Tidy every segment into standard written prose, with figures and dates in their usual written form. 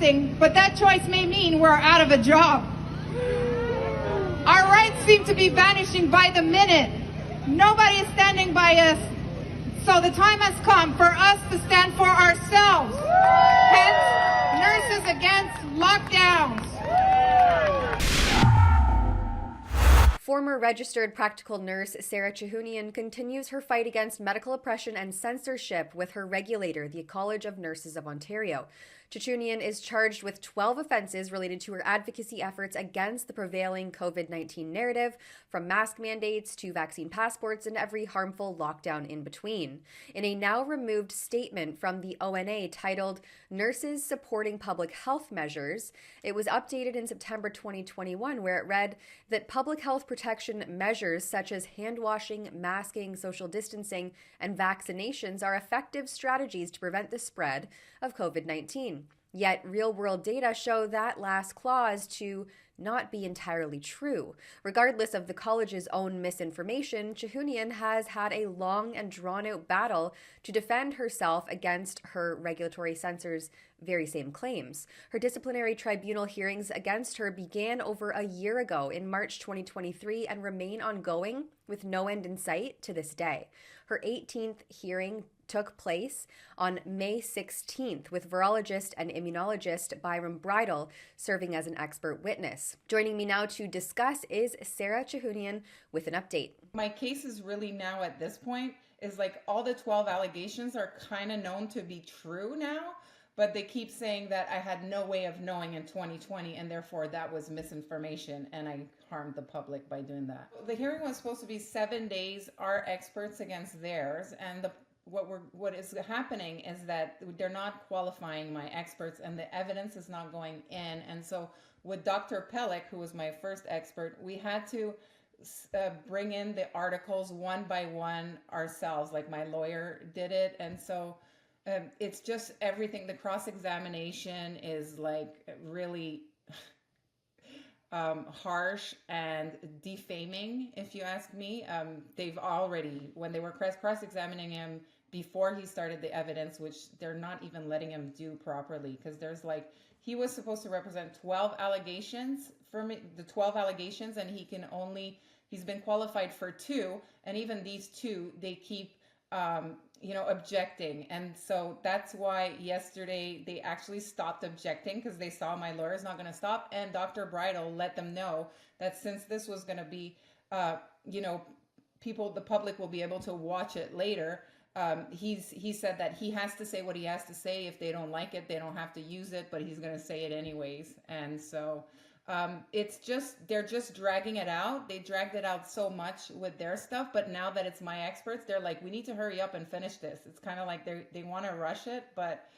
nursing, but that choice may mean we're out of a job. Our rights seem to be vanishing by the minute. Nobody is standing by us. So the time has come for us to stand for ourselves. Hence, Nurses Against Lockdowns. Former registered practical nurse Sarah Choujounian continues her fight against medical oppression and censorship with her regulator, the College of Nurses of Ontario. Choujounian is charged with 12 offenses related to her advocacy efforts against the prevailing COVID-19 narrative, from mask mandates to vaccine passports and every harmful lockdown in between. In a now removed statement from the ONA titled Nurses Supporting Public Health Measures, it was updated in September 2021, where it read that public health protection measures such as hand washing, masking, social distancing, and vaccinations are effective strategies to prevent the spread of COVID-19. Yet real-world data show that last clause to not be entirely true. Regardless of the college's own misinformation, Choujounian has had a long and drawn-out battle to defend herself against her regulatory censor's very same claims. Her disciplinary tribunal hearings against her began over a year ago in March 2023 and remain ongoing with no end in sight to this day. Her 18th hearing took place on May 16th with virologist and immunologist Byram Bridle serving as an expert witness. Joining me now to discuss is Sarah Choujounian with an update. My case is really now at this point is like all the 12 allegations are kind of known to be true now, but they keep saying that I had no way of knowing in 2020 and therefore that was misinformation and I harmed the public by doing that. The hearing was supposed to be 7 days, our experts against theirs, and what is happening is that they're not qualifying my experts and the evidence is not going in. And so with Dr. Pellick, who was my first expert, we had to bring in the articles one by one ourselves, like my lawyer did it. And so it's just everything. The cross-examination is like really harsh and defaming, if you ask me. They've already, when they were cross-examining him before he started the evidence, which they're not even letting him do properly, because there's like, he was supposed to represent 12 allegations for me, the 12 allegations, and he's been qualified for 2, and even these 2, they keep objecting. And so that's why yesterday they actually stopped objecting because they saw my lawyer's not going to stop. And Dr. Bridle let them know that since this was going to be, the public will be able to watch it later. He said that he has to say what he has to say. If they don't like it, they don't have to use it, but he's going to say it anyways. And so they're just dragging it out. They dragged it out so much with their stuff, but now that it's my experts, they're like, we need to hurry up and finish this. It's kind of like they want to rush it, but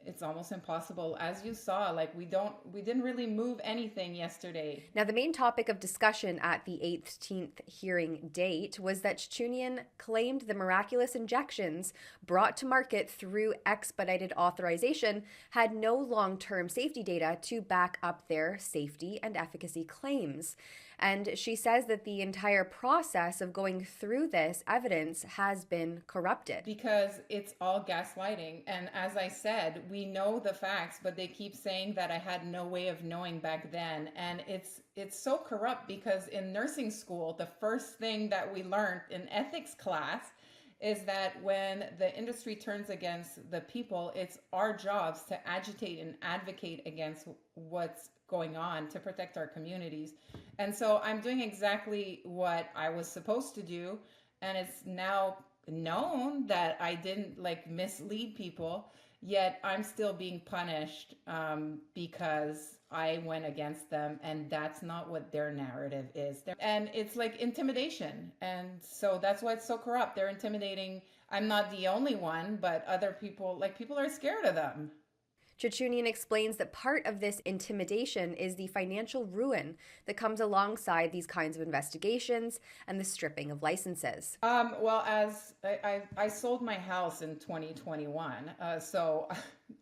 it's almost impossible. As you saw, like we didn't really move anything yesterday. Now, the main topic of discussion at the 18th hearing date was that Choujounian claimed the miraculous injections brought to market through expedited authorization had no long-term safety data to back up their safety and efficacy claims. And she says that the entire process of going through this evidence has been corrupted. Because it's all gaslighting. And as I said, we know the facts, but they keep saying that I had no way of knowing back then. And it's so corrupt because in nursing school, the first thing that we learned in ethics class is that when the industry turns against the people, it's our jobs to agitate and advocate against what's going on to protect our communities. And so I'm doing exactly what I was supposed to do. And it's now known that I didn't mislead people, yet I'm still being punished because I went against them, and that's not what their narrative is. And it's like intimidation. And so that's why it's so corrupt. They're intimidating. I'm not the only one, but other people, people are scared of them. Choujounian explains that part of this intimidation is the financial ruin that comes alongside these kinds of investigations and the stripping of licenses. Well, as I sold my house in 2021, so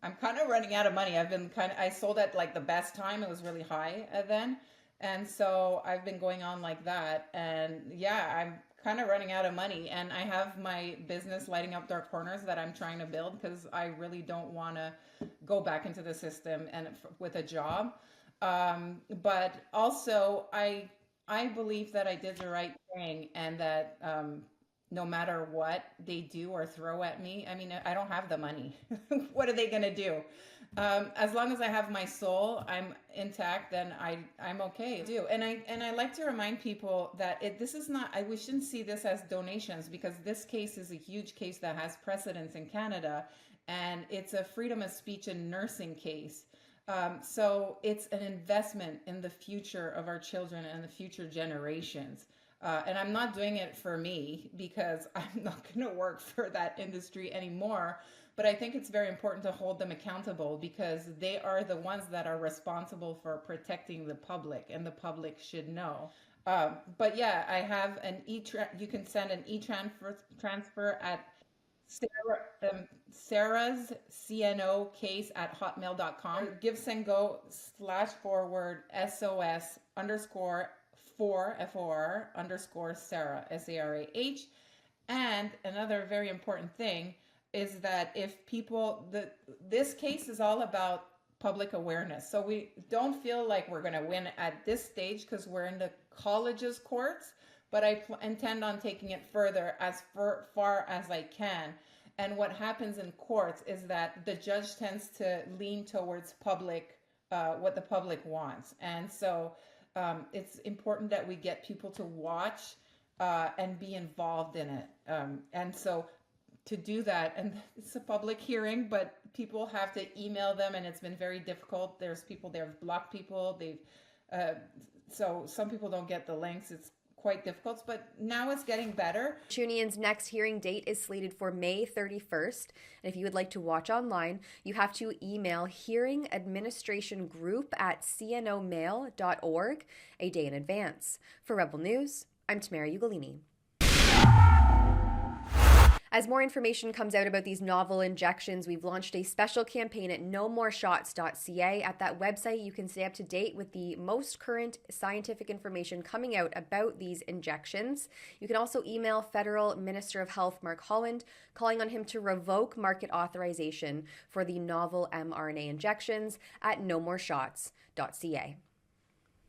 I'm kind of running out of money. I sold at the best time. It was really high then. And so I've been going on like that. And yeah, I'm kind of running out of money, and I have my business Lighting Up Dark Corners that I'm trying to build because I really don't want to go back into the system and with a job. But also, I believe that I did the right thing, and that no matter what they do or throw at me, I mean, I don't have the money. What are they gonna do? As long as I have my soul, I'm intact, then I'm okay. Do and I like to remind people that this is not. We shouldn't see this as donations, because this case is a huge case that has precedence in Canada, and it's a freedom of speech and nursing case. So it's an investment in the future of our children and the future generations. And I'm not doing it for me, because I'm not going to work for that industry anymore. But I think it's very important to hold them accountable, because they are the ones that are responsible for protecting the public, and the public should know. But yeah, I have an you can send an transfer at Sarah's CNO case at hotmail.com. Give send go /forward SOS underscore for FOR underscore Sarah SARAH. And another very important thing is that if people, this case is all about public awareness. So we don't feel like we're going to win at this stage because we're in the college's courts, but I intend on taking it further as far as I can. And what happens in courts is that the judge tends to lean towards what the public wants. And so it's important that we get people to watch and be involved in it. And so to do that, and it's a public hearing, but people have to email them, and it's been very difficult. There's people there have blocked people. So some people don't get the links. It's quite difficult, but now it's getting better. Choujounian's next hearing date is slated for May 31st. And if you would like to watch online, you have to email hearingadministrationgroup@cnomail.org a day in advance. For Rebel News, I'm Tamara Ugolini. As more information comes out about these novel injections, we've launched a special campaign at nomoreshots.ca. At that website, you can stay up to date with the most current scientific information coming out about these injections. You can also email Federal Minister of Health Mark Holland, calling on him to revoke market authorization for the novel mRNA injections at nomoreshots.ca.